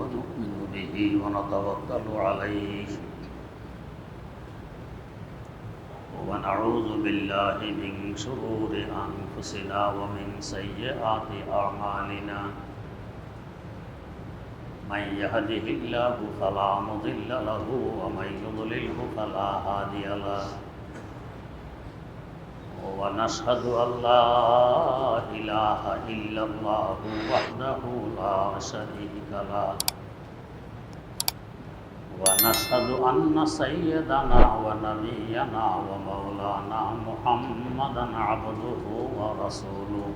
ونؤمن به ونتوكل عليه ونعوذ بالله من شرور أنفسنا ومن سيئات أعمالنا من يهده الله فلا مضل له ومن يضلله فلا هادي له ونشهد أن لا إله إلا الله وحده لا شريك له ونشهد أن سيدنا ونبينا ومولانا محمدا عبده ورسوله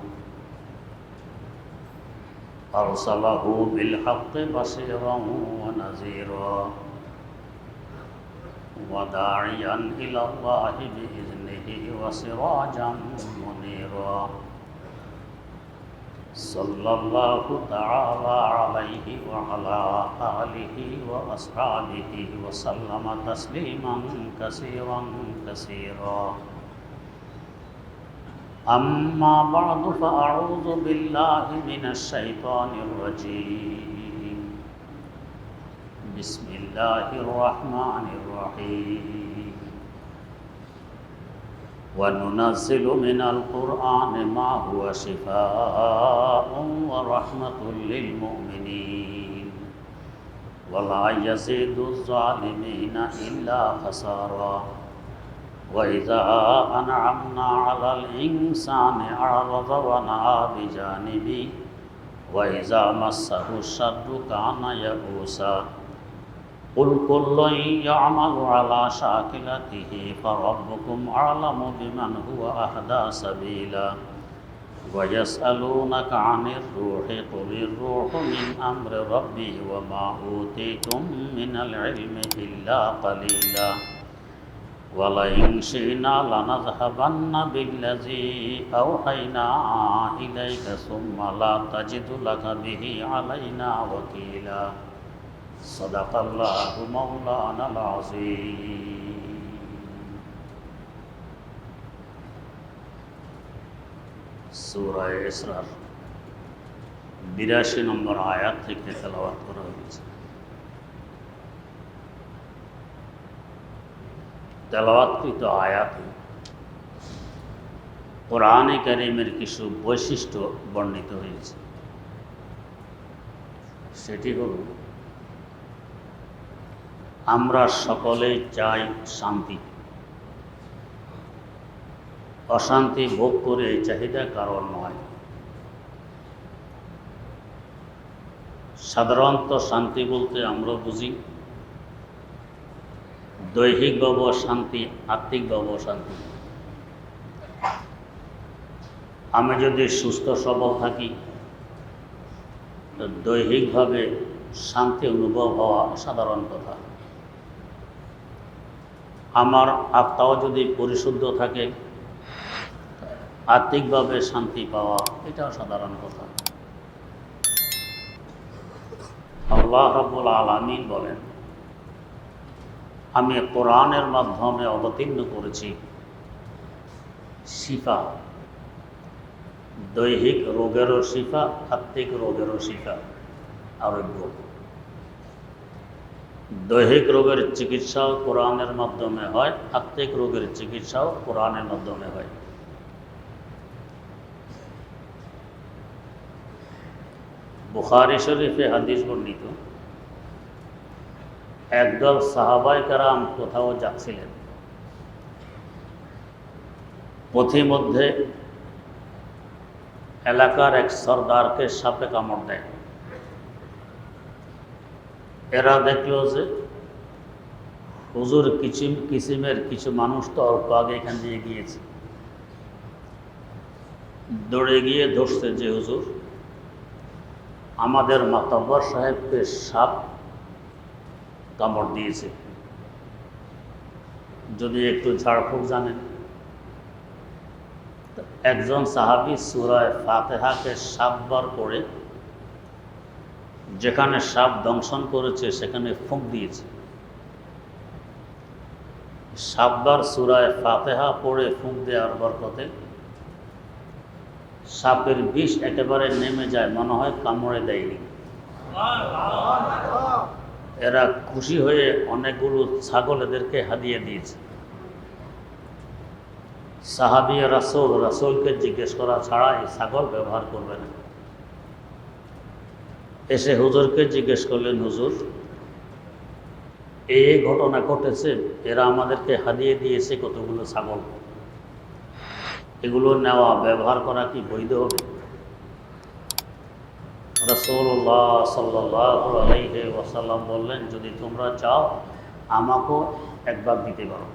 أرسله بالحق بشيرا ونذيرا وداعيا إلى الله بإذنه وسراجا منيرا صلى الله تعالى عليه وعلى آله وأصحابه وسلم تسليما كثيرا كثيرا أما بعد فأعوذ بالله من الشيطان الرجيم بسم الله الرحمن الرحيم وننزل من القرآن ما هو شفاء ورحمة للمؤمنين ولا يزيد الظالمين إلا خسارا وإذا أنعمنا على الإنسان أعرض ونأى بجانبه وإذا مسه الشر كان يئوسا قل كل يعمل على شاكلته فربكم أعلم بمن هو أهدى سبيلا ويسألونك عن الروح قل الروح من أمر ربي وما أوتيتم من العلم إلا قليلا ولئن شئنا لنذهبن بالذي أوحينا إليك ثم لا تجد لك به علينا وكيلا صدق الله مولانا العظيم সূরা ইসরার 82 নম্বর আয়াত থেকে তেলাওয়াত করা হয়েছে। তেলাওয়াতকৃত আয়াতে কোরআনে কারীমের কিছু বৈশিষ্ট্য বর্ণিত হয়েছে। সেটি হল, আমরা সকলেই চাই শান্তি। অশান্তি ভোগ করে এই চাহিদা কারণ নয়। সাধারণত শান্তি বলতে আমরা বুঝি দৈহিকভাবে শান্তি, আত্মিকভাবে শান্তি। আমি যদি সুস্থ সবল থাকি তো দৈহিকভাবে শান্তি অনুভব হওয়া সাধারণ কথা। আমার আত্মাও যদি পরিশুদ্ধ থাকে, আত্মিকভাবে শান্তি পাওয়া এটাও সাধারণ কথা। আল্লাহ রাব্বুল আলামিন বলেন, আমি কোরআনের মাধ্যমে অবতীর্ণ করেছি শিফা, দৈহিক রোগেরও শিফা, আত্মিক রোগেরও শিফা, আরোগ্য। দৈহিক রোগের চিকিৎসাও কোরআনের মাধ্যমে হয়, আত্মিক রোগের চিকিৎসাও কোরআনের মাধ্যমে হয়। বুখারী শরীফে হাদিস বর্ণিত, একদল সাহাবায়ে কেরাম কোথাও যাচ্ছিলেন। পথিমধ্যে এলাকার এক সর্দারকে সাপে কামড় দেয়। এরা দেখল যে হুজুর কিসিমের কিছু মানুষ তো অল্প আগে এখান দিয়ে গিয়েছে। দৌড়ে গিয়ে ধরছে যে হুজুর, আমাদের মাতব্বর সাহেবকে সাপ কামড় দিয়েছে, যদি একটু ঝাড়ফুঁক জানেন। একজন সাহাবী সূরা ফাতিহাকে ৭ বার পড়ে যেখানে সাপ দংশন করেছে সেখানে ফুঁক দিয়েছে। ৭ বার সূরা ফাতিহা পড়ে ফুঁক দেওয়ার বরকতে সাপের বিষ একেবারে নেমে যায়, মনে হয় কামড়ে দেয়নি। এরা খুশি হয়ে অনেকগুলো ছাগল এদেরকে হাদিয়ে দিয়েছে। সাহাবী রাসূলকে জিজ্ঞেস করা ছাড়া এই ছাগল ব্যবহার করবে না। এসে হুজুরকে জিজ্ঞেস করলেন, হুজুর এই ঘটনা ঘটেছে, এরা আমাদেরকে হাদিয়ে দিয়েছে কতগুলো ছাগল, এগুলো নেওয়া ব্যবহার করা কি বৈধ হবে? রাসূলুল্লাহ সাল্লাল্লাহু আলাইহি ওয়াসাল্লাম বললেন, যদি তোমরা চাও আমাকেও এক ভাগ দিতে পারো।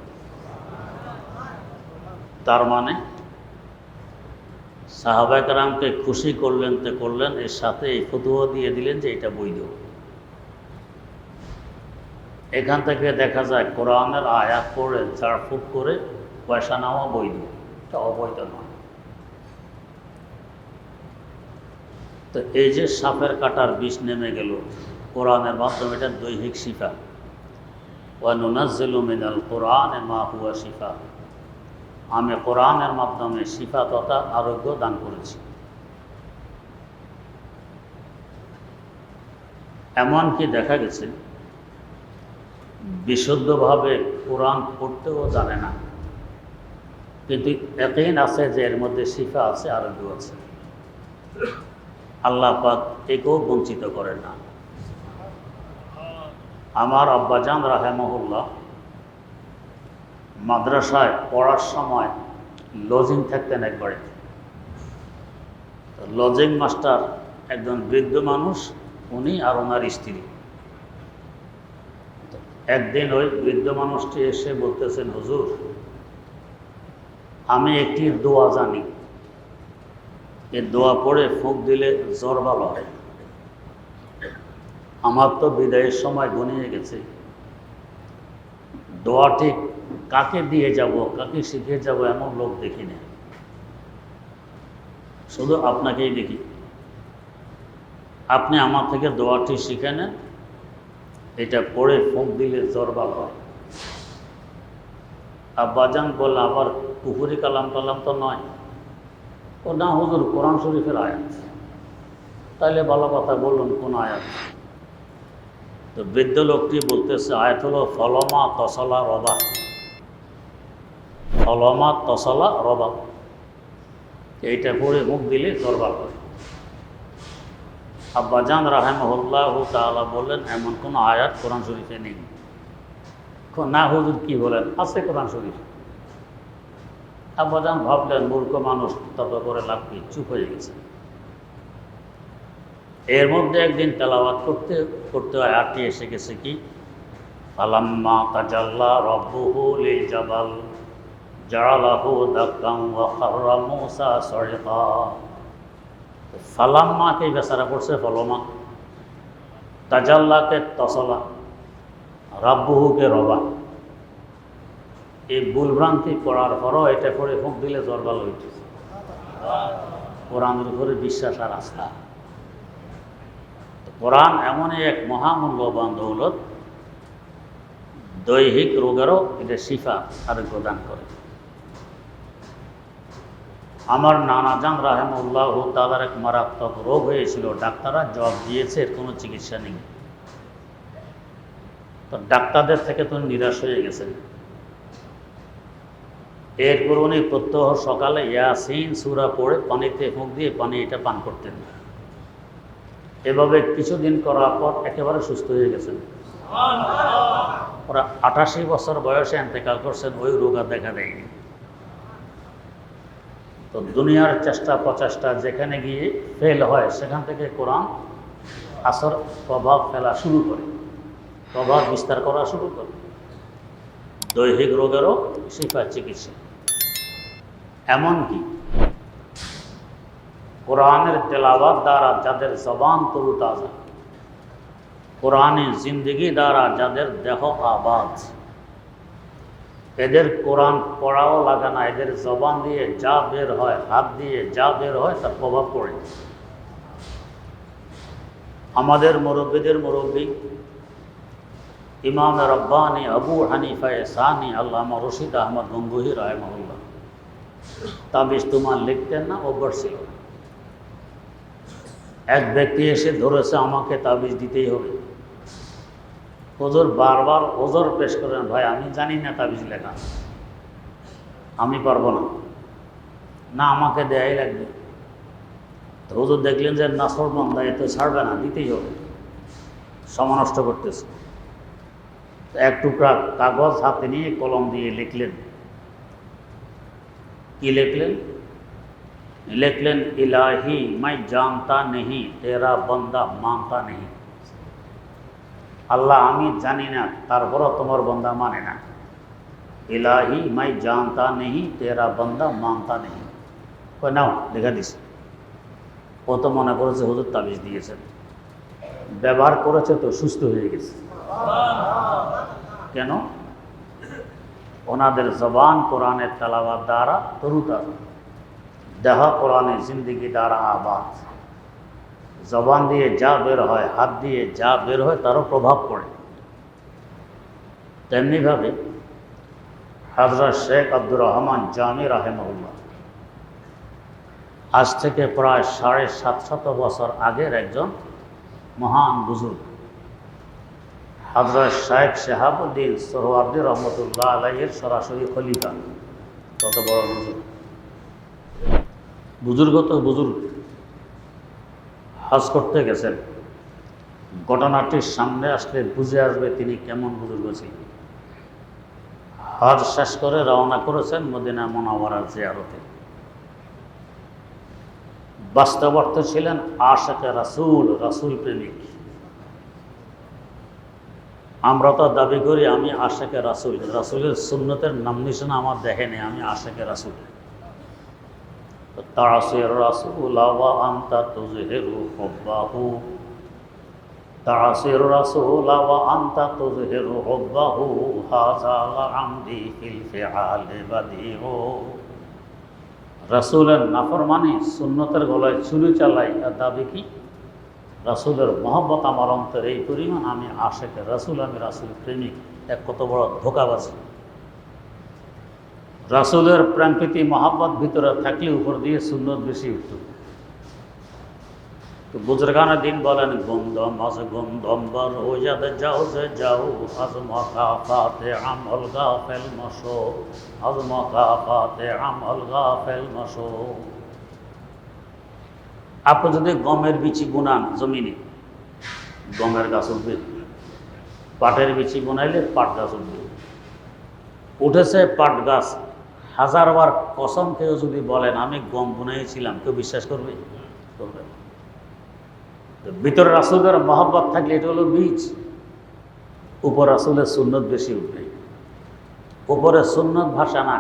তার মানে সাহাবায়ে কেরামকে খুশি করলেন, এর সাথে এই ফতোয়া দিয়ে দিলেন যে এটা বৈধ। এখান থেকে দেখা যায় কোরআনের আয়াত পড়ে ঝাড়ফুঁক করে পয়সা নেওয়া বৈধ, এটা অবৈধ নয়। তো এই যে সাপের কাটার বিষ নেমে গেল কোরআনের মাধ্যমে, এটা দৈহিক শিফা। ওয়া নুনাজ্জিলু মিনাল কোরআনে মা হুয়া শিফা, আমি কোরআনের মাধ্যমে শিফা তথা আরোগ্য দান করেছি। এমনকি দেখা গেছে বিশুদ্ধভাবে কোরআন পড়তেও জানে না, কিন্তু ইয়াকিন আছে যে এর মধ্যে শিফা আছে, আরোগ্য আছে। আল্লাহ পাক একেও বঞ্চিত করেন না। আমার আব্বাজান রাহেমাহুল্লাহ মাদ্রাসায় পড়ার সময় লজিং থাকতেন একবারে। লজিং মাস্টার একজন বৃদ্ধ মানুষ, উনি আর ওনার স্ত্রী। একদিন ওই বৃদ্ধ মানুষটি এসে বলতেছেন, হুজুর আমি একটি দোয়া জানি, এই দোয়া পড়ে ফুঁক দিলে জ্বর ভালো হয়। আমার তো বিদায়ের সময় ঘনিয়ে গেছে, দোয়াটি কাকে দিয়ে যাব, কাকে শিখে যাব এমন লোক দেখি না, শুধু আপনাকেই দেখি। আপনি আমার থেকে দোয়াটি শিখে নেন, এটা পড়ে ফুঁক দিলে জ্বর ভালো হয়। আব্বাজান বলল, আবার পুকুরি কালাম তো নয়? ও না হুজুর, কোরআন শরীফের আয়াত। তাইলে ভালো কথা, বলুন কোন আয়াত? তো বৃদ্ধ লোকটি বলতেছে, আয়াত হলো ফলমা তসলা রবা, ফলমা তসলা রবা, এইটা পড়ে মুখ দিলে জ্বর ভালো হয়। আব্বাজান রাহিমাহুল্লাহু তাআলা বললেন, এমন কোনো আয়াত কোরআন শরীফে নেই। না হুজুর কি বলেন, আছে কোরআন শরীফ। আব্বাজান ভাবলেন মূর্খ মানুষ, তত করে লাভ কি, চুপ হয়ে গেছে। এর মধ্যে একদিন তেলাওয়াত করতে করতে আয়াতটি এসে গেছে কি, ফালাম্মা তাজাল্লা রাব্বুহু লিল জাবাল জাআলাহু দাক্কান ওয়া খাররা মূসা সারিকা। ফালাম্মাকে বেচারা পড়ছে ফলমা, তাজাল্লাকে তসলা, রাব্বুহুকে রবা। এই ভুলভ্রান্তি পড়ার পরও এটা পড়ে ফুঁক দিলে জ্বর ভালো হইতেছে। কোরআনের উপরে বিশ্বাস আর আস্থা। কোরআন এমনই এক মহামূল্যবান দৌলত, দৈহিক রোগেরও এটা শিফা আরোগ্য দান করে। আমার নানাজান রাহিমাহুল্লাহু তাআলার এক মারাত্মক রোগ হয়েছিল, ডাক্তাররা জবাব দিয়েছে এর কোনো চিকিৎসা নেই। তো ডাক্তারদের থেকে তো নিরাশ হয়ে গেছেন। এরপর উনি প্রত্যহ সকালে ইয়াসিন সূরা পড়ে পানিতে ফুঁক দিয়ে পানি এটা পান করতেন। এভাবে কিছুদিন করার পর একেবারে সুস্থ হয়ে গেছেন। ওরা 88 বছর বয়সে ইন্তেকাল করছেন, ওই রোগ আর দেখা দেয়নি। তো দুনিয়ার চেষ্টা প্রচেষ্টা যেখানে গিয়ে ফেল হয়, সেখান থেকে কোরআন আসর প্রভাব ফেলা শুরু করে, প্রভাব বিস্তার করা শুরু করে। দৈহিক রোগেরও শিফা চিকিৎসা। এমনকি কোরআনের তেলাওয়াত দ্বারা যাদের জবান তরুতাজা, কোরআনের জিন্দগি দ্বারা যাদের দেহ আবাদ, এদের কোরআন পড়াও লাগে না, এদের জবান দিয়ে যা বের হয়, হাত দিয়ে যা বের হয় তার প্রভাব পড়ে। আমাদের মুরব্বীদের মুরব্বী ইমাম রব্বানি আবু হানিফা সানি আল্লামা রশিদ আহমদ গঙ্গুহি রাহিমাহুল্লাহ তাবিজ তোমার লিখতেন না, অভ্যাস ছিল। এক ব্যক্তি এসে ধরেছে আমাকে তাবিজ দিতেই হবে। হুজুর বারবার ওজর পেশ করেন, ভাই আমি জানি না তাবিজ লেখা, আমি পারবো না, না আমাকে দেয়াই লাগবে। তো হুজুর দেখলেন যে নাসর বান্দা এ তো ছাড়বে না, দিতেই হবে, সময় নষ্ট করতেছে। এক টুকরা কাগজ হাতে নিয়ে কলম দিয়ে লিখলেন। কি লিখলেন? লিখলেন ইলাহি मैं जानता नहीं तेरा बंदा मानता नहीं। আল্লাহ আমি জানি না, তারপরও তোমার বান্দা মানে না। ইলাহি मैं जानता नहीं तेरा बंदा मानता नहीं। কই নাও লেখা দিছে। ও তো মনে করেছে হুজুর তাবিজ দিয়েছেন, ব্যবহার করেছে তো সুস্থ হয়ে গেছে। কেন? ওনাদের জবান কোরআনের তেলাওয়াত দ্বারা তরুতাজা, দেহ কোরআনের জিন্দিগি দ্বারা আবাদ। জবান দিয়ে যা বের হয়, হাত দিয়ে যা বের হয় তারও প্রভাব পড়ে। তেমনিভাবে হযরত শেখ আব্দুর রহমান জামি রাহিমাহুল্লাহ আজ থেকে প্রায় ৭৫০ বছর আগের একজন মহান বুজুর্গ, হযরত শেখ শাহাবুদ্দিন সোহরাওয়ার্দী রহমতুল্লাহ আলাইহির সরাসরি খলিফা। কত বড় বুজুর্গ! বুজুর্গ তো বুজুর্গ। হজ করতে গেছেন, ঘটনাটির সামনে আসলে বুঝে আসবে তিনি কেমন বুজুর্গ ছিলেন। হজ শেষ করে রওনা করেছেন মদিনা মুনাওয়ারার জিয়ারতে। বাস্তব অর্থ ছিলেন আশিকে রাসূল, রাসূল প্রেমিক। আমরা তো দাবি করি আমি আশিকে রাসূল, রাসূলের সুন্নতের নাম নিশানা আমার দেখেনি, আমি আশিকে রাসূল। তাসির রাসূল ওয়া আনতা তুযহিরু হুব্বাহু, তাসির রাসূল ওয়া আনতা তুযহিরু হুব্বাহু, হাযা আমদি ফিল ফিআলি বাদিউ। রাসূলের নাফরমানি, সুন্নতের গলায় ছুরি চালাই, আর দাবি কি? রাসূলের মহব্বত আমার অন্তরে এই পরিমাণ, আমি আশিকে রাসূল, আমি রাসূল প্রেমিক। এক কত বড় ধোঁকাবাজি! রাসূলের প্রেম প্রীতি মহব্বত ভিতরে থাকলে উপর দিয়ে সুন্নত বেশি উঠত। তো বুজুর্গানে দিন বলেন গন্ধম আজ গন্ধম বার ওজাদ যাও যে যাও, আজ মাকাফাতে আমল গাফেল মশো, আজ মাকাফাতে আমল গাফেল মশো। আপনি যদি গমের বিচি বুনান জমিনে, গমের গাছ উঠবে। পাটের বিচি বুনাইলে পাট গাছ উঠবে। উঠেছে পাট গাছ, হাজারবার কসম খেয়েও যদি বলেন আমি গম বুনাইছিলাম, কেউ বিশ্বাস করবে? করবে না। ভিতরে রাসূলের মহব্বত থাকলে এটা হলো বীজ, উপর রাসূলের সুন্নত বেশি উঠবে। উপরে সুন্নত ভাষা না।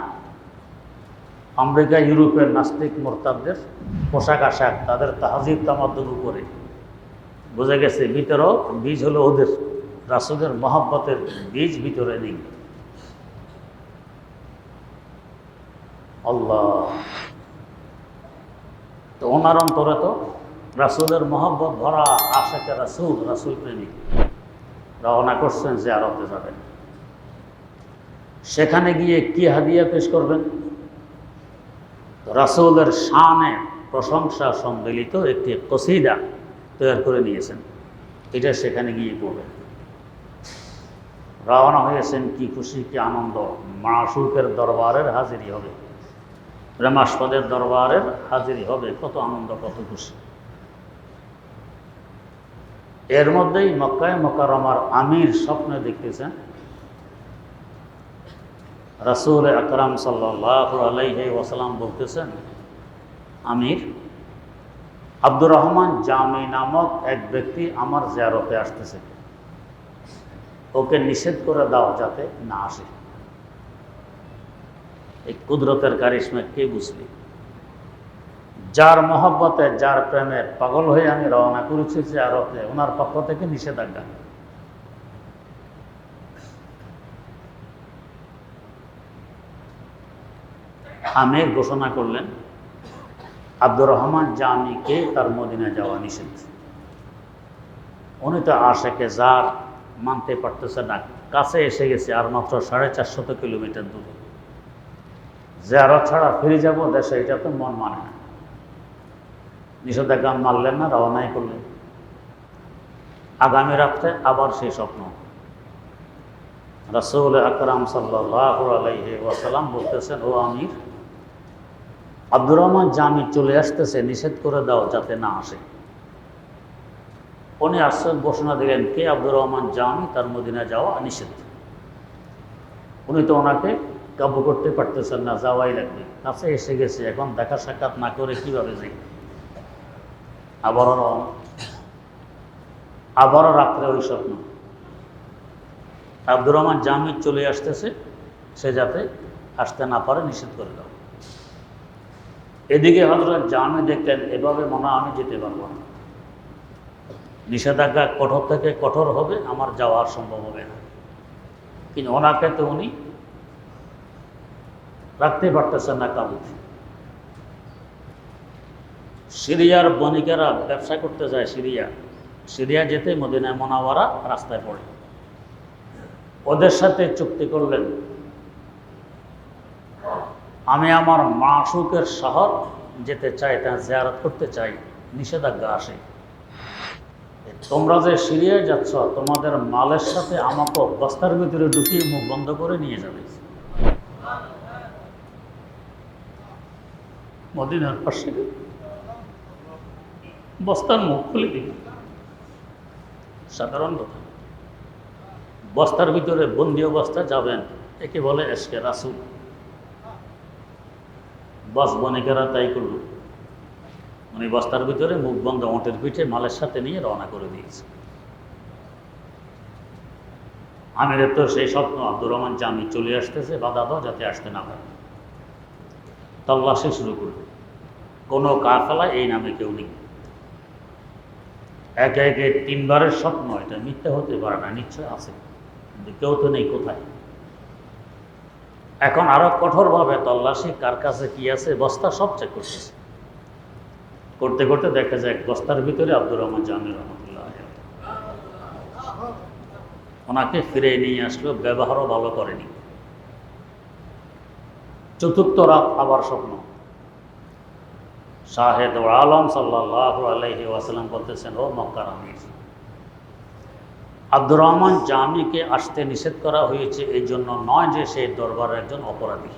আমেরিকা ইউরোপের নাস্তিক মোরতাদদের পোশাক আশাক, তাদের তাহজিব তামাদ্দুর উপরে বোঝা গেছে ভিতরেও বীজ হলো ওদের। রাসূলের মহব্বতের বীজ ভিতরে নেই। আল্লাহ! তো ওনার অন্তরে তো রাসূলের মহব্বত ভরা, আশিকে রাসূল, রাসূল প্রেমিক। রওনা করছেন জিয়ারতে যাবেন। সেখানে গিয়ে কি হাদিয়া পেশ করবেন? রাসূলের শানে প্রশংসা সম্মিলিত একটি কসিদা তৈরি করে নিয়েছেন, এটা সেখানে গিয়ে পড়বেন। রওনা হয়েছেন, কি খুশি কি আনন্দ! মাশউকের দরবারের হাজিরি হবে, প্রেমাস্পদের দরবারের হাজিরি হবে, কত আনন্দ, কত খুশি! এর মধ্যেই মক্কায়ে মুকাররমার আমির স্বপ্নে দেখতেছেন রাসূল আকরাম সাল্লাল্লাহু আলাইহি ওয়াসাল্লাম বলতেছেন, আমির আব্দুর রহমান জামি নামক এক ব্যক্তি আমার জিয়ারতে আসতেছে, ওকে নিষেধ করে দাও যাতে না আসে। এই কুদরতের কারিশমা কে বুঝবে? যার মহব্বতে, যার প্রেমে পাগল হয়ে আমি রওনা করেছি জিয়ারতে, ওনার পক্ষ থেকে নিষেধাজ্ঞা। আমির ঘোষণা করলেন আব্দুর রহমান জামিকে তার মদিনা যাওয়া নিষেধ। উনি তো আশিকে যার মানতে পারতেছে না, কাছে এসে গেছে, আর মাত্র 450 কিলোমিটার দূরে। জিয়ারত ছাড়া ফিরে যাব দেশে, এটা তো মন মানে না। নিষেধাজ্ঞা মানলেন না, রওনাই করলেন। আগামী রাত্রে আবার সেই স্বপ্ন। রাসূল আকরাম সাল্লাল্লাহু আলাইহি ওয়াসাল্লাম বলতেছেন, ও আমির, আব্দুর রহমান জামি চলে আসতেছে, নিষেধ করে দাও যাতে না আসে। উনি আশ্চর্য ঘোষণা দিলেন, কে আব্দুর রহমান জামি? তার মদিনা যাওয়া নিষেধ। উনি তো ওনাকে কাবু করতে পারতেছেন না, যাওয়াই লাগবে, কাছে এসে গেছে, এখন দেখা সাক্ষাৎ না করে কিভাবে যাই? আবারও রাত্রে ওই স্বপ্ন, আব্দুর রহমান জামি চলে আসতেছে, সে যাতে আসতে না পারে, নিষেধ করে দাও। এদিকে হযরত জামি দেখলেন, এভাবে মনে হয় আমি যেতে পারবো না, নিষেধাজ্ঞা কঠোর থেকে কঠোর হবে, আমার যাওয়ার সম্ভব হবে না। কিন্তু ওনাকে তো উনি রাখতে পারতেছেন না কাবুতে। সিরিয়ার বণিকেরা ব্যবসা করতে যায় সিরিয়া যেতে মদিনা মুনাওয়ারা রাস্তায় পড়ে। ওদের সাথে চুক্তি করলেন, আমি আমার মাশুকের শহর যেতে চাই, তা জিয়ারত করতে চাই, নিষেধাজ্ঞা আসে। তোমরা যে সিরিয়ায় যাচ্ছ, তোমাদের মালের সাথে আমাকে বস্তার ভিতরে ঢুকিয়ে মুখ বন্ধ করে নিয়ে যাবে। মদিনার পাশে বস্তার মুখ খুলে দিবে, সাধারণ কথা। বস্তার ভিতরে বন্দি অবস্থা যাবেন, একে বলে এশকে রাসূল। বস বণিকেরা তাই করল, উনি বস্তার ভিতরে মুখ বন্ধ ওঁটের পিঠে মালের সাথে নিয়ে রওনা করে দিয়েছে। আমিরের তো সেই স্বপ্ন, আব্দুর রহমান জামি চলে আসতেছে, বাধা দাও যাতে আসতে না পারে। তল্লাশি শুরু করল, কোনো কাফেলা এই নামে কেউ নেই। একে একে তিনবারের স্বপ্ন, এটা মিথ্যা হতে পারে না, নিশ্চয় আছে, কিন্তু কেউ তো নেই। কোথায়? এখন আরো কঠোরভাবে তল্লাশি, কার কাছে কি আছে, বস্তা সব চেক করতেছে। করতে করতে দেখা যায় বস্তার ভিতরে আব্দুর রহমান জামি রহমতুল্লাহ, ওনাকে ফিরে নিয়ে আসলো, ব্যবহারও ভালো করেনি। চতুর্থ রাত আবার স্বপ্ন। শাহেদ আলম সাল্লাল্লাহু আলাইহি ওয়াসাল্লাম বলতেছেন, ও মক্কার আমির, আব্দুর রহমান জামিকে আসতে নিষেধ করা হয়েছে এই জন্য নয় যে সে দরবারের একজন অপরাধী,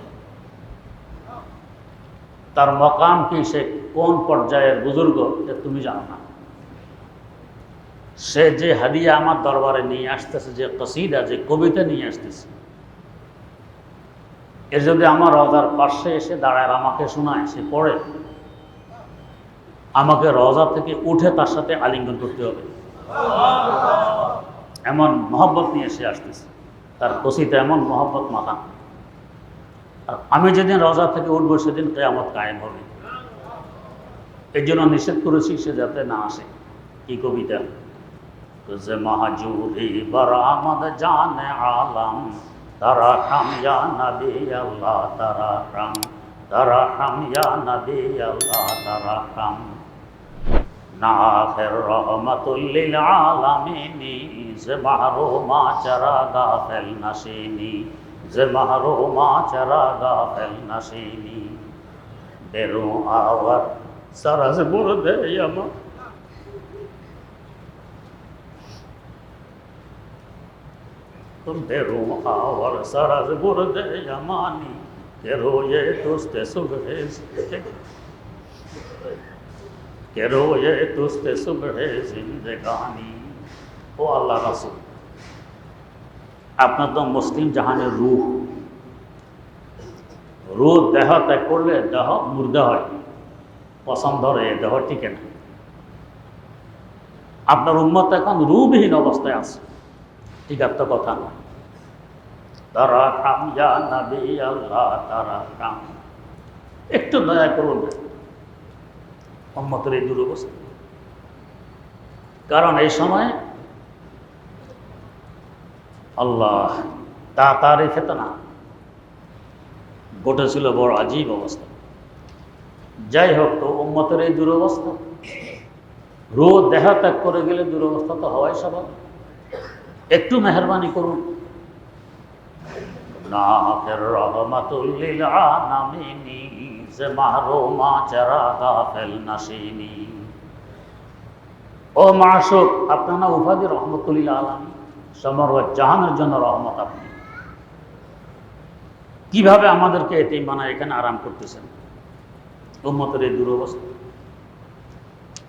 তার মকাম কি, সে কোন পর্যায়ের বুজুর্গ, এটা তুমি জানো না। সে যে হাদিয়া আমার দরবারে নিয়ে আসতেছে, যে কসিদা, যে কবিতা নিয়ে আসতেছে, এর যদি আমার রওজার পাশে এসে দাঁড়ায় আমাকে শোনায়, সে পড়ে, আমাকে রওজা থেকে উঠে তার সাথে আলিঙ্গন করতে হবে। এমন মহব্বত নিয়ে সে আসতেছে, তার কসিদা এমন মহব্বত মাথা। আর আমি যেদিন রওজা থেকে উঠবো সেদিন কিয়ামত কায়েম হবে। এই জন্য নিষেধ করেছি সে যাতে না আসে। কি কবিতা? যে মাহাজুরি বরামদ জানে আলম, তারা খাম ইয়া নবী আল্লাহ, তারা খাম ইয়া নবী আল্লাহ, তারা খাম নাফের রহমাতুল লিল আলামিনী, যে মাহরুমা চারা গাফেল নাশিনী, যে মাহরুমা চারা গাফেল নাশিনী, বেরু আওয়ার সারাজ বুরদে ইয়ামা, বেরু আওয়ার সারাজ বুরদে ইয়ামানি, কেরো ये तुस्ते सुबहे কেরো ये तुस्ते सुबहे जिंदगानी। ও আল্লাহ রাসূল, আপনার তো মুসলিম জাহানের রূহ দেহ ত্যাগ করলে দেহ মুর্দা হয়, পছন্দ ধরে, দেহ টিকে না। আপনার উম্মত এখন রূহবিহীন অবস্থায় আছে, টিকার তো কথা নয়। তারা খাম ইয়া নবী আল্লাহ, তারা খাম, একটু দয়া করুন উম্মতের এই দুরবস্থা। কারণ এই সময় আল্লাহ তাড়াতাড়ি খেত না, ঘটেছিল বড় আজীব অবস্থা। যাই হোক, তো উম্মতের এই দুরবস্থা, রোজ দেহ ত্যাগ করে গেলে দুরবস্থা তো হওয়াই স্বাভাবিক। একটু মেহরবানি করুন। নাফের রহমাতুল লিল আলামিন, যে মাহরুমা চেরা গাফেল নাসিনী। ও মাসুক, আপনার না উপাধি রহমতুল্লিল আলামী, সমগ্র জাহানের জন্য রহমত। আপনি কিভাবে আমাদেরকে এতিমখানায় এখানে আরাম করতেছেন? উম্মতের এই দুরবস্থা,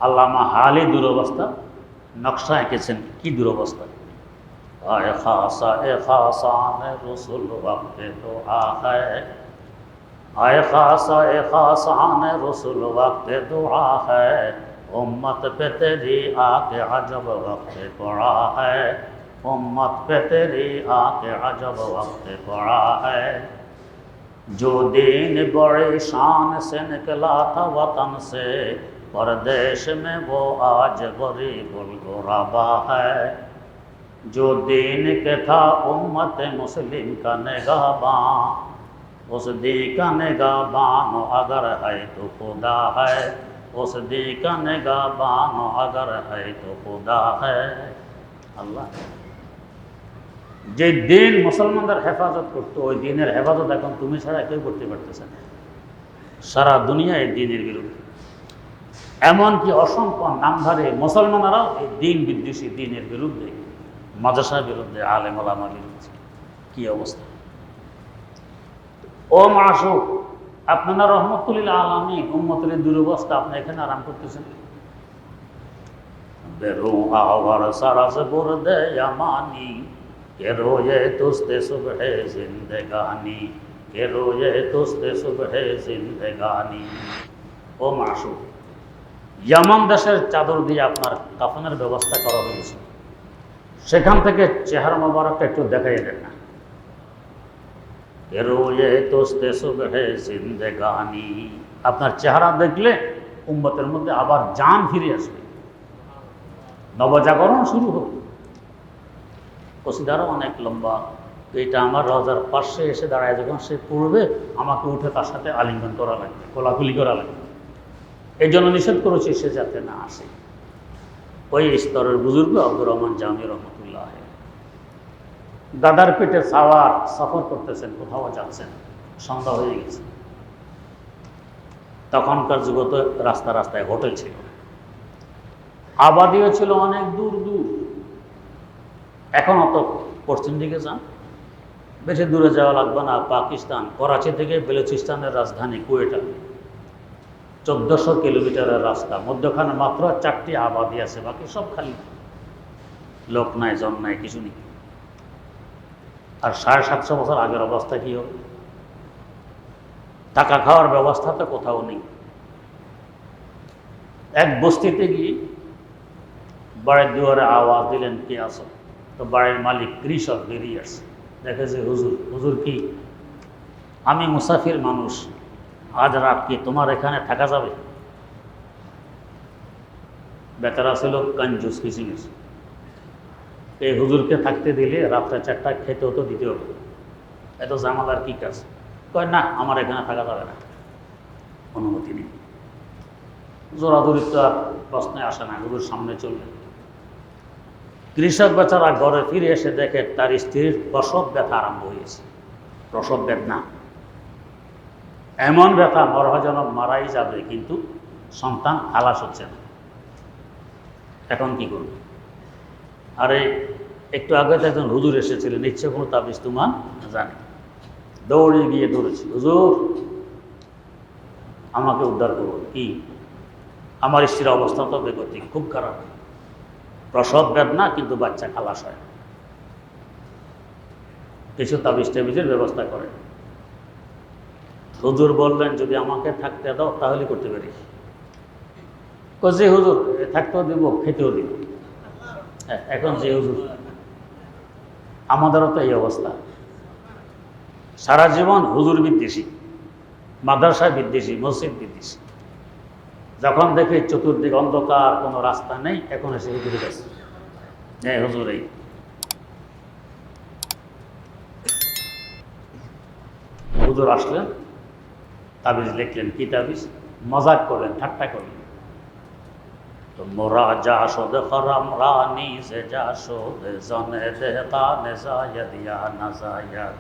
আল্লামা হালি দুরবস্থা নকশা এঁকেছেন। কি দুরবস্থা! আয় খাসা এ খাসান রসুল ওয়াক্তে দুআ হ্যায়, आए खासा ए खासान रसूल वक्त दुआ है, उम्मत पे तेरी आके अजब वक्त पड़ा है, उम्मत पे तेरी आके अजब वक्त पड़ा है। जो दीन बड़े शान से निकला था वतन से, परदेश में वो आज गरीबुल गुरबा है। जो दीन के था उम्मत मुस्लिम का निगाहबां, उस दी का निगाहबान अगर है तो खुदा है, उस दी का निगाहबान अगर है तो खुदा है। আল্লাহ যে দিন মুসলমানদের হেফাজত করতো, ওই দিনের হেফাজত এখন তুমি ছাড়া কেউ করতে পারতেছে না। সারা দুনিয়া এই দিনের বিরুদ্ধে, এমনকি অসংখ্য নামধারী মুসলমানরাও এই দিন বিদ্বেষী দিনের বিরুদ্ধে, মাদ্রাসার বিরুদ্ধে, আলেম ওলামার বিরুদ্ধে। কি অবস্থা! ও মাসুক, আপনারা রহমতুল্লিল আলামী, উম্মতের দুরবস্থা, আপনি এখানে আরাম করতেছেন। বেরু আওয়ার সারাস বুরদে ইয়ামানি, কে রোয়ে তুস্তে সুবহে জিন্দেগানি, কে রোয়ে তুস্তে সুবহে জিন্দেগানি। ও মাসুক, ইয়ামান দেশের চাদর দিয়ে আপনার কাফনের ব্যবস্থা করা হয়েছে, সেখান থেকে চেহারা মোবারকটা একটু দেখাই দেন না। আপনার চেহারা দেখলে উম্মতের মধ্যে আবার জান ফিরে আসবে, নবজাগরণ শুরু হবে। কসিদারও অনেক লম্বা। এটা আমার রওজার পাশে এসে দাঁড়ায়, যখন সে পড়বে আমাকে উঠে তার সাথে আলিঙ্গন করা লাগবে, কোলাকুলি করা লাগবে। এই জন্য নিষেধ করেছি সে যাতে না আসে। ওই স্তরের বুজুর্গ আব্দুর রহমান জামি রহমতুল্লাহ দাদার পেটে সাওয়ার সফর করতেছেন, কোথাও যাচ্ছেন, সন্ধ্যা হয়ে গেছে। তখনকার যুগে তো রাস্তা রাস্তায় হোটেল ছিল, আবাদিও ছিল অনেক দূর দূর। এখন অত পশ্চিম দিকে যান, বেশি দূরে যাওয়া লাগবে না। পাকিস্তান, করাচি থেকে বেলুচিস্তানের রাজধানী কুয়েটা 1400 কিলোমিটারের রাস্তা, মধ্যখানে মাত্র 4টি আবাদি আছে, বাকি সব খালি, লোক নাই, জন নাই, কিছু নেই। আর 750 বছর আগের অবস্থা কি হবে? টাকা খাওয়ার ব্যবস্থা তো কোথাও নেই। এক বস্তিতে গিয়ে বাড়ির দুয়ারে আওয়াজ দিলেন, কে আসো? তো বাড়ির মালিক কৃষক বেরিয়ে আসছে, দেখে যে হুজুর। হুজুর কি? আমি মুসাফির মানুষ, আজ রাত কি তোমার এখানে থাকা যাবে? বেচারা ছিল কঞ্জুস, কিসিমিস। এই হুজুরকে থাকতে দিলে রাত্রে 4টা খেতে হতো, দিতে হবে। এত জামালার কি কাজ? কয় না, আমার এখানে থাকা যাবে না, অনুমতি নেই। জোরাজুরির তো আর প্রশ্নে আসে না, হুজুর সামনে চলবে। কৃষক বেচারা ঘরে ফিরে এসে দেখে তার স্ত্রীর প্রসব ব্যথা আরম্ভ হয়েছে। প্রসব বেদনা, এমন ব্যথা মনে হয় যেন মারাই যাবে, কিন্তু সন্তান খালাস হচ্ছে না। এখন কি করবে? আরে একটু আগে তো একজন হুজুর এসেছিলেন, ইচ্ছে কোনো তাবিজ তুমান জানি। দৌড়ে গিয়ে ধরেছি, হুজুর আমাকে উদ্ধার করুন। কি? আমার স্ত্রীর অবস্থা তো বেগতিক, খুব খারাপ, প্রসব বেদনা, কিন্তু বাচ্চা খালাস হয়। কিছু তাবিজ টাবিজের ব্যবস্থা করে। হুজুর বললেন, যদি আমাকে থাকতে দাও তাহলে করতে পারি। যে হুজুর থাকতেও দিব, খেতেও দিব। এখন যে হুজুর, আমাদেরও তো এই অবস্থা। সারা জীবন হুজুর বিদ্বেষী, মাদ্রাসা বিদ্বেষী, মসজিদ বিদ্বেষী। যখন দেখে চতুর্দিকে অন্ধকার, কোনো রাস্তা নেই, এখন এসে হুজুরের কাছে, হ্যাঁ হুজুর এই। হুজুর আসলেন, তাবিজ লিখলেন। কি তাবিজ? মজাক করলেন, ঠাট্টা করলেন। তো মোরা যা শোদ খরম রানী সে যা শোদ, জনে দেহতা নেজায়দ ইয়া নাজায়দ,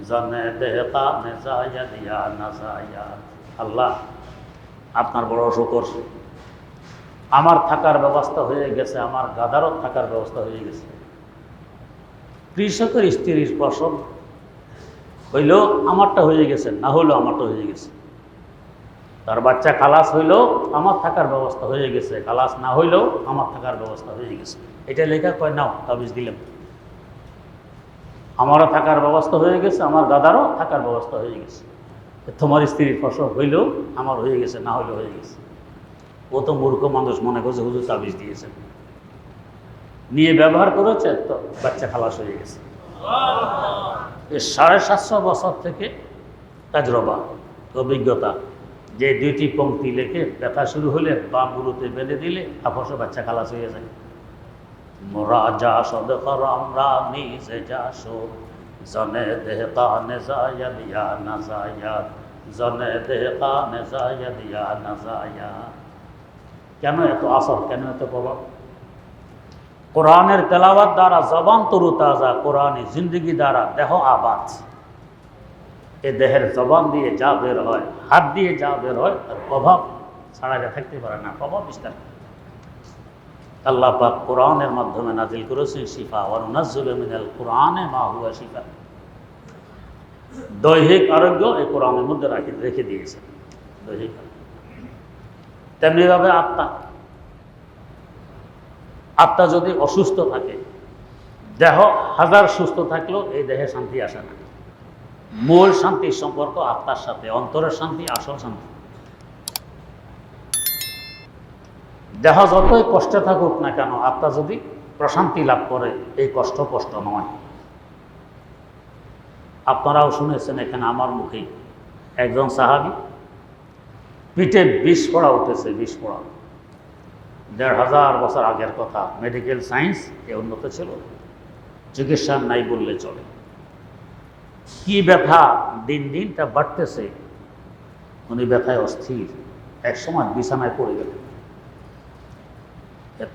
জনে দেহতা নেজায়দ ইয়া নাজায়দ। আল্লাহ আপনার বড় শুকর, আমার থাকার ব্যবস্থা হয়ে গেছে, আমার গাদারও থাকার ব্যবস্থা হয়ে গেছে। কৃষকের স্ত্রীর প্রসব হইলেও আমারটা হয়ে গেছে, না হইলেও আমারটা হয়ে গেছে। তার বাচ্চা খালাস হইলেও আমার থাকার ব্যবস্থা হয়ে গেছে, খালাস না হইলেও আমার থাকার ব্যবস্থা হয়ে গেছে। এটা লেখা কয় নাও তাবিজ দিলাম, আমারও থাকার ব্যবস্থা হয়ে গেছে, আমার দাদারও থাকার ব্যবস্থা হয়ে গেছে। তোমার স্ত্রীর প্রসব হইলেও আমার হয়ে গেছে, না হইলেও হয়ে গেছে। ও তো মূর্খ মানুষ, মনে করছে হুজুর তাবিজ দিয়েছেন, নিয়ে ব্যবহার করেছে, তো বাচ্চা খালাস হয়ে গেছে। 750 বছর থেকে তাজরবা, অভিজ্ঞতা, যে 2টি পংক্তি লেখে ব্যথা শুরু হলে বাম গুরুতে বেঁধে দিলে আপস বাচ্চা খালাস হয়ে যায়। মোরা যা সদকর আমরা নিজে যাসো, জনে দেহ কানে জায়াদ ইয়া না জায়াদ, জনে দেহ কানে জায়াদ ইয়া না জায়াদ। কেন এত আসর, কেন এত প্রভাব? কোরআনের তেলাওয়াত দ্বারা জবান তরু তাজা, কোরআনী জিন্দগি দ্বারা দেহ আবাদ। এ দেহের জবান দিয়ে যা বের হয়, হাত দিয়ে যা বের হয়, তার প্রভাব ছাড়া থাকতে পারে না, প্রভাব বিস্তার। আল্লাহ পাক কোরআনের মাধ্যমে নাজিল করেছেন শিফা, ওয়া নুনাজ্জিলু মিনাল কুরআনি মা হুয়া শিফা। দৈহিক আরোগ্য এই কোরআনের মধ্যে রেখে দিয়েছেন, দৈহিক। তেমনিভাবে আত্মা যদি অসুস্থ থাকে, দেহ হাজার সুস্থ থাকলেও এই দেহে শান্তি আসে না। মূল শান্তির সম্পর্ক আত্মার সাথে, অন্তরের শান্তি আসল শান্তি। দেহ যতই কষ্টে থাকুক না কেন, আত্মা যদি প্রশান্তি লাভ করে, এই কষ্ট কষ্ট নয়। আপনারাও শুনেছেন এখানে আমার মুখেই, একজন সাহাবী পিঠে বিষ পড়া উঠেছে, বিষ পড়া। 1500 বছর আগের কথা। মেডিকেল সায়েন্স এ উন্নত ছিল, চিকিৎসা নাই বললে চলে। কি ব্যথা দিন দিন তা বাড়তেছে, উনি ব্যথায় অস্থির। এক সময় বিছানায় পড়ে গেলেন,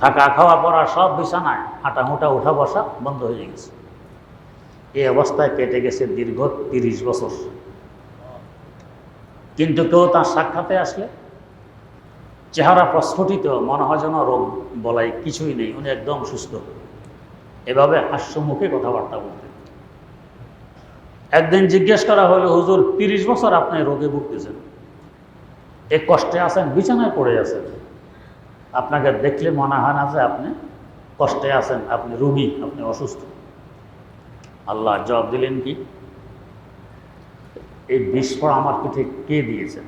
থাকা খাওয়া পড়া সব বিছানায়, হাঁটা মোটা উঠা বসা বন্ধ হয়ে গেছে। এই অবস্থায় কেটে গেছে দীর্ঘ 30 বছর। কিন্তু কেউ তার সাক্ষাতে আসলে চেহারা প্রস্ফুটিত, মনে হয় যেন রোগ বলাই কিছুই নেই, উনি একদম সুস্থ। এভাবে হাস্যমুখে কথাবার্তা বলতেন। একদিন জিজ্ঞেস করা হলো, হুজুর 30 বছর আপনি রোগে ভুগতেছেন, এই কষ্টে আছেন, বিছানায় পড়ে আছেন, আপনাকে দেখলে মনে হয় না যে আপনি কষ্টে আছেন, আপনি রোগী, আপনি অসুস্থ। আল্লাহ জবাব দিলেন কি, এই বিষ পড়া আমার পিঠে কে দিয়েছেন?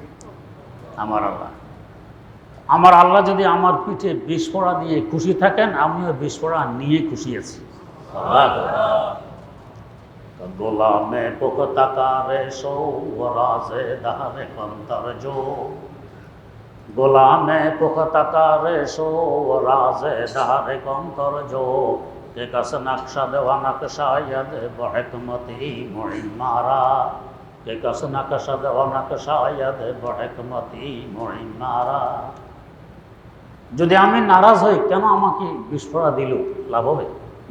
আমার আল্লাহ। আমার আল্লাহ যদি আমার পিঠে বিষ পড়া দিয়ে খুশি থাকেন, আমিও বিষ পড়া নিয়ে খুশি আছি। গোলামে পোকতাকারে সৌরাজে দারে কন্তর জো, গোলামে পোকতাকারে সৌরাজে দারে কন্তর জো, কে কাছে নকশা দেওয়া নকশায় দে বহকমতি মুইন মারা, কে কাছে নকশা দেওয়া নকশায় দে বহকমতি মুইন মারা। যদি আমি নারাজ হই, কেন আমাকে বিস্ফোরা দিল, লাভ হবে?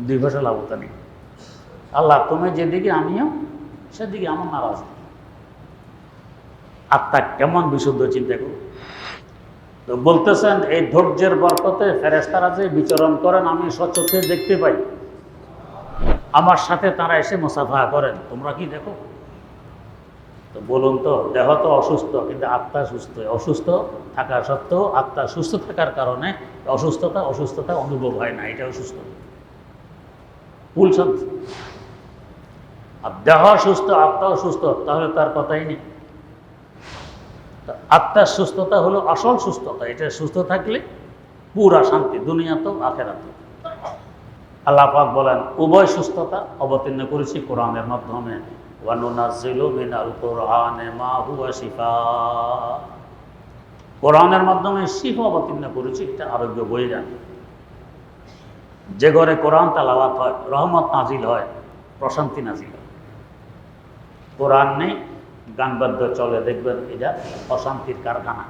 2 পয়সা লাভ হতো নেই। আল্লাহ তুমি যেদিকে আমিও সেদিকে, আমার নারাজ। আত্মা কেমন বিশুদ্ধ, চিন্তা করুন। তো বলতেছেন এই ধৈর্যের বরকতে ফেরেশতারা যে বিচরণ করেন আমি স্বচক্ষে দেখতে পাই, আমার সাথে তারা এসে মুসাফা করেন, তোমরা কি দেখো? তো বলুন তো, দেহ তো অসুস্থ কিন্তু আত্মা সুস্থ। অসুস্থ থাকা সত্ত্বেও আত্মা সুস্থ থাকার কারণে অসুস্থতা অনুভব হয় না, এটা অসুস্থ। ফুল শান্তি। আর দেহ সুস্থ, আত্মাও সুস্থ, তাহলে তার কথাই নেই। আত্মার সুস্থতা হলো আসল সুস্থতা, এটা সুস্থ থাকলে পুরা শান্তি, দুনিয়াতেও আখিরাতেও। আল্লাহ পাক বলেন উভয় সুস্থতা অবতীর্ণ করেছি কোরআনের মাধ্যমে। ওয়া নুনাজ্জিলু মিনাল কুরআনি মা হুয়া শিফা, কোরআনের মাধ্যমে শিফা অবতীর্ণ করেছি, এটা আরোগ্য বয়ে যান। যে ঘরে কোরআন তেলাওয়াত হয়, রহমত নাজিল হয়, প্রশান্তি নাজিল হয়। কোরআন নেই, গানবাদ্য চলে, দেখবেন এটা অশান্তির কারখানা।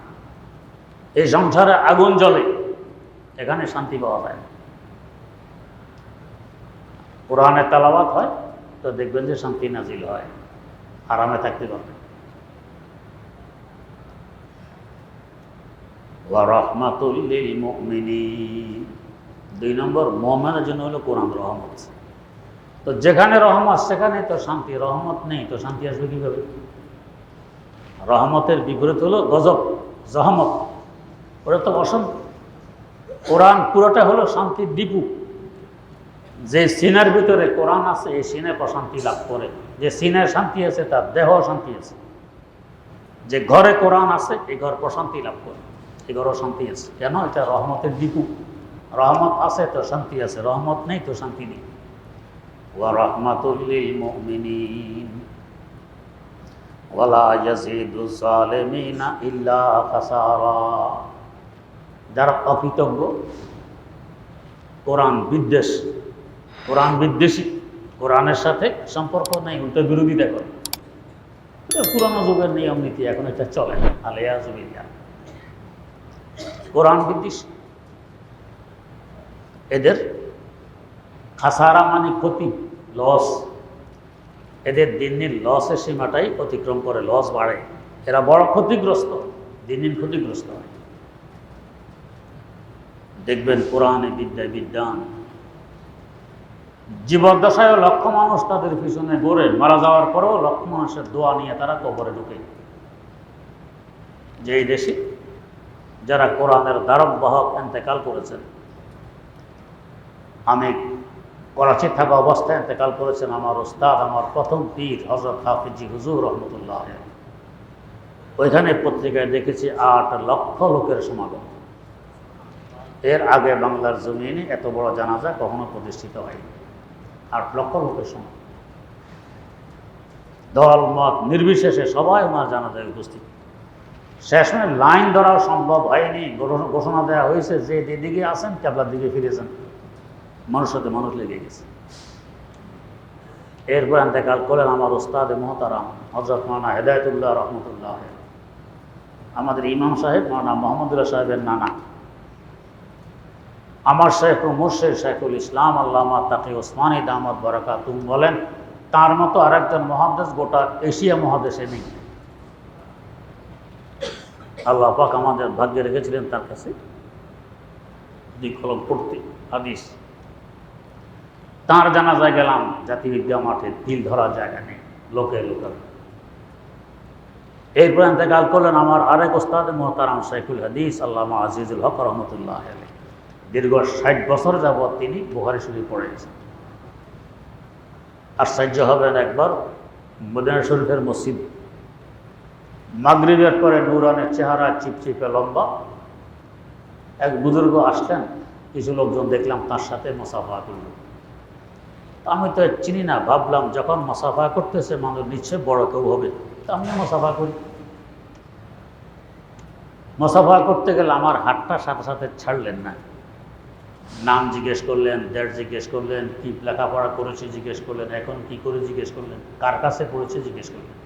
এই সংসারে আগুন জ্বলে, এখানে শান্তি পাওয়া যায় না। কোরআনে তেলাওয়াত হয় তো দেখবেন যে শান্তি নাজিল হয়, আরামে থাকতে পারবেন। ওয়া রাহমাতুল লিল মুমিনিন। 2 নম্বর, মুমিনের জন্য হলো কোরআন রহমত। তো যেখানে রহমত সেখানে তো শান্তি, রহমত নেই তো শান্তি আসবে কীভাবে? রহমতের বিপরীত হলো গজব, জহমত, ওটা তো অশান্তি। কোরআন পুরোটা হলো শান্তির দীপু। যে সিনার ভিতরে কোরআন আছে এই সিনে প্রশান্তি লাভ করে। যে সিনায় শান্তি আছে তার দেহ শান্তি আছে। যে ঘরে কোরআন আছে এই ঘর প্রশান্তি লাভ করে, এই ঘরও শান্তি আছে। কেন? এটা রহমতের দীপু। রহমত আছে তো শান্তি আছে, রহমত নেই তো শান্তি নেই। ওয়া রাহমাতুল লিল মুমিনিন ওয়ালা ইয়াজিদু যালিমিনা ইল্লা খাসারা। যারা অকৃতজ্ঞ, কোরআন বিদ্বেষ, কোরআন বিদ্বেষী, কোরআনের সাথে সম্পর্ক নেই, উল্টো বিরোধিতা করে। এটা পুরানো যুগের নিয়ম নীতি, এখন এটা চলে না। আলিয়াজুবিল্লাহ। কোরআন বিদ্বেষী এদের খাসারা মানে ক্ষতি, লস। এদের দিন দিন লসের সীমাটাই অতিক্রম করে, লস বাড়ে। এরা বড় ক্ষতিগ্রস্ত, দিন দিন ক্ষতিগ্রস্ত হয়। দেখবেন কোরআনে বিদ্যায় বিদ্যান, জীবদ্দশায় লক্ষ মানুষ তাদের পিছনে গড়ে, মারা যাওয়ার পরেও লক্ষ মানুষের দোয়া নিয়ে তারা কবরে ঢুকে। যেই দেশে যারা কোরআনের ধারক বাহক এন্তেকাল করেছেন, আমি করাচি থাকা অবস্থায় এন্তেকাল করেছেন আমার ওস্তাদ, আমার প্রথম পীর হযরত হাফিজি হুজুর রহমতুল্লাহ। ওইখানে পত্রিকায় দেখেছি 8 লক্ষ লোকের সমাগম। এর আগে বাংলার জমিনে এত বড় জানাজা কখনো প্রতিষ্ঠিত হয়নি। 8 লক্ষ লোকের সমাগম, দল মত নির্বিশেষে সবাই ওনার জানাজায় উপস্থিত। শেষমে লাইন ধরাও সম্ভব হয়নি, ঘোষণা দেওয়া হয়েছে যে যেদিকে আসেন কেবলার দিকে ফিরেছেন। মানুষের সাথে মানুষ লেগে গেছে। এরপর এন্তেকাল করলেন আমার ওস্তাদ মোহতারাম হযরত মাওলানা হেদায়েতুল্লাহ রহমতুল্লাহ, আমাদের ইমাম সাহেব মাওলানা মোহাম্মদুল্লাহ সাহেবের নানা, আমার শেখ ও মুর্শিদ শেখুল ইসলাম আল্লামা তাকি ওসমানী দামাত বারাকাতুম বলেন, তার মতো আরেকজন মুহাদ্দিস গোটা এশিয়া মহাদেশে নেই। আল্লাহ পাক আমাদের ভাগ্যে রেখেছিলেন তার কাছে 2 কলম পড়তে হাদিস। তাঁর জানাজায় গেলাম, জাতীয় ঈদগাহ মাঠে তিল ধরার জায়গা নেই, লোকে লোকাল। এরপর ইন্তেকাল করলেন আমার আরেক ওস্তাদ মুহতারাম শেখুল হাদিস আল্লামা আজিজুল হক রহমতুল্লাহ আলাইহি। দীর্ঘ 60 বছর যাবৎ তিনি বুখারী শরীফ পড়েছেন। আশ্চর্য হবেন, একবার মদিনা শরীফের মসজিদ, মাগরিবের পরে নূরানের চেহারা, চিপচিপে লম্বা এক বুজুর্গ আসলেন। কিছু লোকজন দেখলাম তার সাথে মুসাফা করল। আমি তো চিনি না, ভাবলাম যখন মুসাফা করতেছে মানুষ নিশ্চয় বড় কেউ হবে, তা আমি মুসাফা করি। মুসাফা করতে গেলে আমার হাতটা সাথে সাথে ছাড়লেন না। নাম জিজ্ঞেস করলেন, ডেট জিজ্ঞেস করলেন, কি লেখাপড়া করেছে জিজ্ঞেস করলেন, এখন কি করে জিজ্ঞেস করলেন, কার কাছে পড়েছে জিজ্ঞেস করলেন।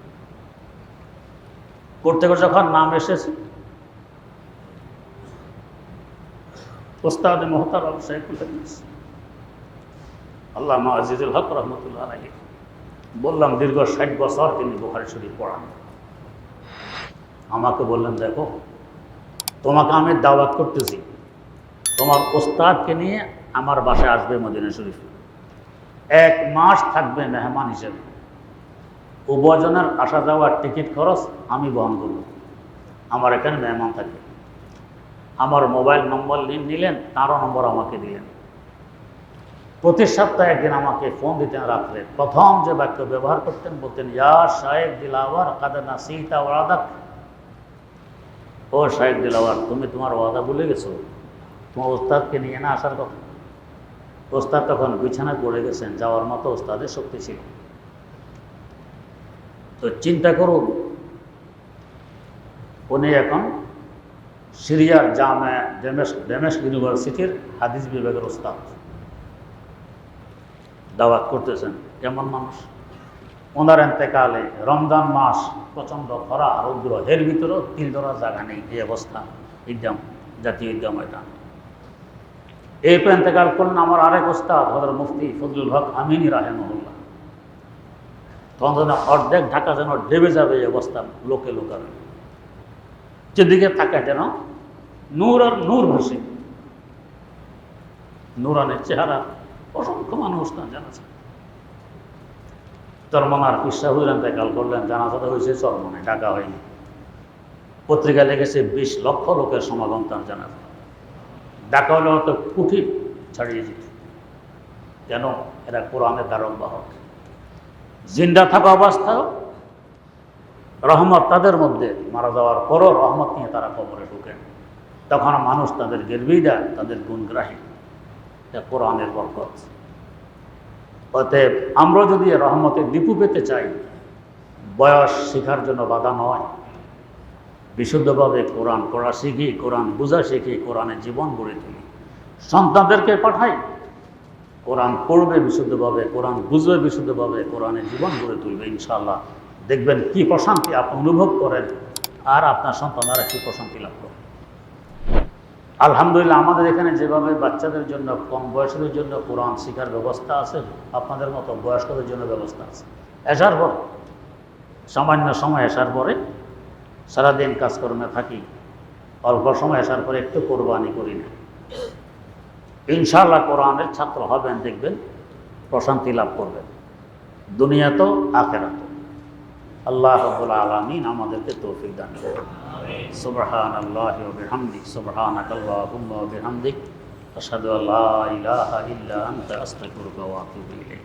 করতে করতে যখন নাম এসেছে ওস্তাদ মুহতারাম শেখুল হাদিস আল্লামা আজিজুল হক রহমতুল্লাহ আলাইহি, বললাম দীর্ঘ 60 বছর তিনি বুখারী শরীফ পড়ান। আমাকে বললেন, দেখো তোমাকে আমি দাওয়াত করতেছি, তোমার ওস্তাদকে নিয়ে আমার বাসায় আসবে মদিনা শরীফ, 1 মাস থাকবে মেহমান হিসেবে। উভয়জনের আসা যাওয়ার টিকিট খরচ আমি বহন করব, আমার এখানে মেহমান থাকবে। আমার মোবাইল নম্বর নিলেন, তারও নম্বর আমাকে দিলেন। প্রতি সপ্তাহে একদিন আমাকে ফোন দিতেন রাত্রে। প্রথম যে বাক্য ব্যবহার করতেন, বলতেন, ইয়া শায়েখ দিলাওয়ার কাদ নাসিতা ওয়াদাক। ও শায়েখ দিলাওয়ার, তুমি তোমার ওয়াদা ভুলে গেছো, তোমার ওস্তাদকে নিয়ে না আসার কথা। ওস্তাদ তখন বিছানায় পড়ে গেছেন, যাওয়ার মতো ওস্তাদের শক্তি ছিল। তো চিন্তা করুন, উনি এখন সিরিয়ার জামে ডেমেস্ক ইউনিভার্সিটির হাদিস বিভাগের ওস্তাদ, দাওয়াত করতেছেন। কেমন মানুষ! ওনার এন্তেকালে রমজান মাস, প্রচণ্ড খরা রৌদ্র, এর ভিতরেও তিল ধরার জায়গা নেই, এই অবস্থা ঈদগাহ, জাতীয় ঈদগাহ ময়দান। এই এন্তেকাল করলেন আমার আরেক ওস্তাদ হযরত মুফতি ফজলুল হক আমিনী রাহিমাহুল্লাহ। তখন যেন অর্ধেক ঢাকা যেন ডেবে যাবে এই অবস্থা, লোকে লোকার যেদিকে থাকে যেন নূর আর নূর ভাসে, নূরানের চেহারা, অসংখ্য মানুষ না জানাজা। চরমনার পিসা হইলেন দেখাল করলেন, জানাজাটা হয়েছে চরমনে, ঢাকা হয়নি। পত্রিকা লেগেছে 20 লক্ষ লোকের সমাগম তার জানাজা। ঢাকা হলে হয়তো কুঠি ছাড়িয়ে যেত। কেন? এরা কোরআনের ধারণ বাহক। জিন্দা থাকা অবস্থায় রহমত তাদের মধ্যে, মারা যাওয়ার পরও রহমত নিয়ে তারা কবরে ঢুকেন। তখন মানুষ তাদের গেরবিদা, তাদের গুণগ্রাহী। কোরআনের বরকত। অতএব আমরা যদি রহমতের দীপু পেতে চাই, বয়স শেখার জন্য বাধা নয়। বিশুদ্ধভাবে কোরআন পড়া শিখি, কোরআন বোঝা শিখি, কোরআনের জীবন গড়ে তুলি। সন্তানদেরকে পাঠাই, কোরআন পড়বে বিশুদ্ধভাবে, কোরআন বুঝবে বিশুদ্ধভাবে, কোরআনের জীবন গড়ে তুলবে। ইনশাআল্লাহ দেখবেন কি প্রশান্তি আপনি অনুভব করেন, আর আপনার সন্তানরা কি প্রশান্তি লাভ করে। আলহামদুলিল্লাহ আমাদের এখানে যেভাবে বাচ্চাদের জন্য, কম বয়সীদের জন্য কোরআন শেখার ব্যবস্থা আছে, আপনাদের মতো বয়স্কদের জন্য ব্যবস্থা আছে। এসার পরে সামান্য সময় এসার পরে সারাদিন কাজকর্মে থাকি, অল্প সময় আসার পরে একটু কোরবানি করি না। ইনশাআল্লাহ কোরআনের ছাত্র হবেন, দেখবেন প্রশান্তি লাভ করবেন দুনিয়াতেও আখিরাতেও। আল্লাহ রাব্বুল আলামিন আমাদেরকে তৌফিক দান করুন। সুবহানাল্লাহি ওয়া বিহামদিহি, সুবহানাকাল্লাহুম্মা ওয়া বিহামদিক, আশহাদু আল্লা ইলাহা ইল্লা আনতা, আস্তাগফিরুকা ওয়া আতুবু ইলাইক।